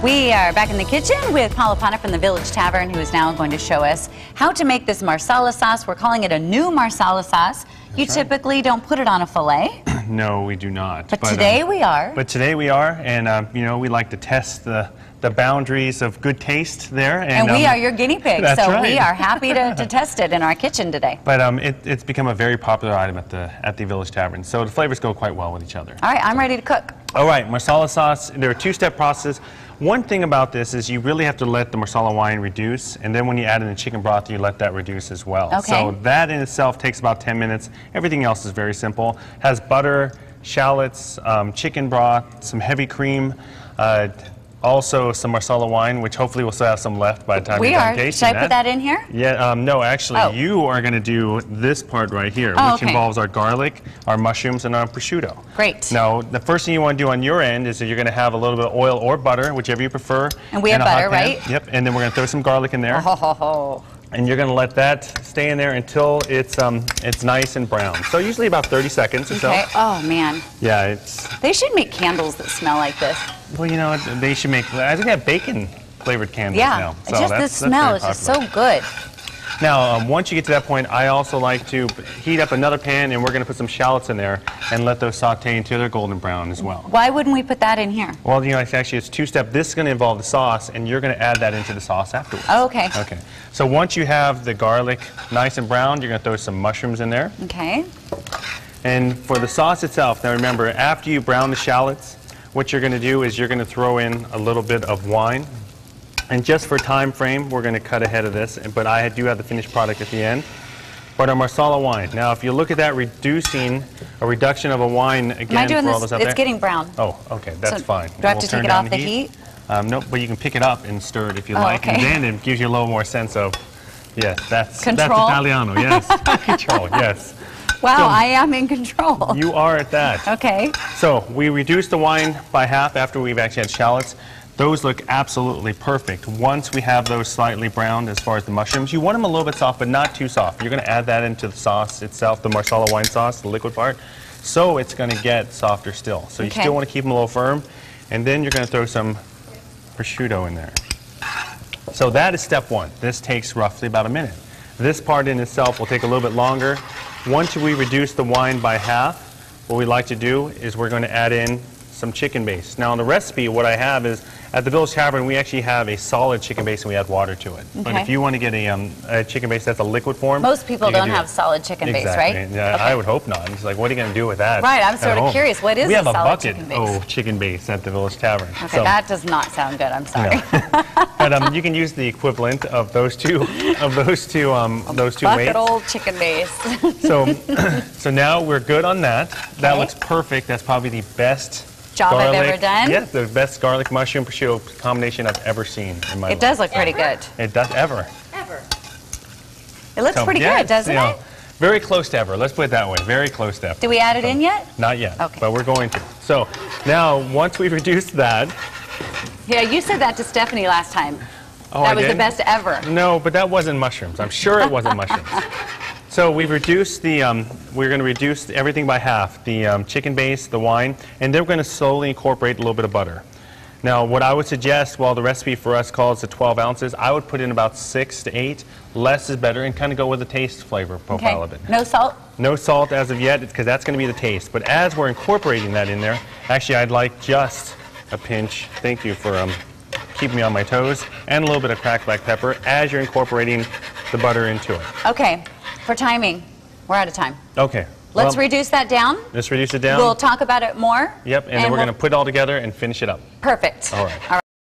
We are back in the kitchen with Apana from the Village Tavern, who is now going to show us how to make this marsala sauce. We're calling it a new marsala sauce. You typically don't put it on a filet. No, we do not. But today we are. But today we are, and you know, we like to test the boundaries of good taste there. And we are your guinea pigs, so right. we are happy to test it in our kitchen today. But it's become a very popular item at the Village Tavern, so the flavors go quite well with each other. All right, I'm ready to cook. All right, marsala sauce, there are two-step process. One thing about this is you really have to let the marsala wine reduce, and then when you add in the chicken broth, you let that reduce as well. Okay. So that in itself takes about 10 minutes. Everything else is very simple. Has butter, shallots, chicken broth, some heavy cream, also some marsala wine, which hopefully we'll still have some left by the time you're done tasting Should I put that in here? Yeah, no, actually, you are going to do this part right here, which involves our garlic, our mushrooms, and our prosciutto. Great. Now, the first thing you want to do on your end is that you're going to have a little bit of oil or butter, whichever you prefer. And we have butter, right? Yep, and then we're going to throw some garlic in there. Oh. And you're going to let that stay in there until it's nice and brown. So usually about 30 seconds or so. Okay. Oh, man. Yeah, They should make candles that smell like this. Well, you know, they should make, I think they have bacon-flavored candles now. So just the smell is just so good. Now, once you get to that point, I also like to heat up another pan, and we're going to put some shallots in there and let those saute until they're golden brown as well. Why wouldn't we put that in here? Well, you know, actually, it's two-step. This is going to involve the sauce, and you're going to add that into the sauce afterwards. Oh, okay. Okay. So once you have the garlic nice and brown, you're going to throw some mushrooms in there. Okay. And for the sauce itself, now remember, after you brown the shallots, what you're going to do is you're going to throw in a little bit of wine. And just for time frame, we're going to cut ahead of this, but I do have the finished product at the end. But our marsala wine. Now, if you look at that reduction of a wine, again, for all those out there. It's getting brown. Oh, okay, that's fine. Do I have to take it off the heat? No, but you can pick it up and stir it if you like, and then it gives you a little more sense of, yes, that's Italiano, yes. Control, yes. Wow, so, I am in control. You are at that. Okay. So we reduced the wine by half after we've actually had shallots. Those look absolutely perfect. Once we have those slightly browned as far as the mushrooms, you want them a little bit soft, but not too soft. You're going to add that into the sauce itself, the marsala wine sauce, the liquid part, so it's going to get softer still. So you still want to keep them a little firm, and then you're going to throw some prosciutto in there. So that is step one. This takes roughly about a minute. This part in itself will take a little bit longer. Once we reduce the wine by half, what we like to do is we're going to add in some chicken base. Now, in the recipe, what I have is, at the Village Tavern, we actually have a solid chicken base and we add water to it. But if you want to get a chicken base that's a liquid form, most people don't have solid chicken base, right? Yeah, I would hope not. It's like, what are you going to do with that? Right, I'm sort of curious. What is a solid chicken base? We have a bucket of chicken base at the Village Tavern. Okay, so, that does not sound good. I'm sorry. No. But you can use the equivalent of those two weights. Bucket old chicken base. So now we're good on that. That looks perfect. That's probably the best job I've ever done? Yes, the best garlic mushroom prosciutto combination I've ever seen in my life. It does look pretty good. It does, ever. It looks pretty good, doesn't it? Very close to ever. Let's put it that way. Very close to ever. Did we add it in yet? Not yet, okay. But we're going to. So now, once we've reduced that. Yeah, you said that to Stephanie last time. Oh, that was the best ever. No, but that wasn't mushrooms. I'm sure it wasn't mushrooms. So we've reduced we're going to reduce everything by half, the chicken base, the wine, and then we're going to slowly incorporate a little bit of butter. Now, what I would suggest, while the recipe for us calls it 12 ounces, I would put in about 6 to 8. Less is better, and kind of go with the taste flavor profile of it. No salt? No salt as of yet, because that's going to be the taste. But as we're incorporating that in there, actually I'd like just a pinch, thank you for keeping me on my toes, and a little bit of cracked black pepper as you're incorporating the butter into it. Okay. For timing, we're out of time. Okay. Let's reduce that down. Let's reduce it down. We'll talk about it more. Yep, and then we're going to put it all together and finish it up. Perfect. All right.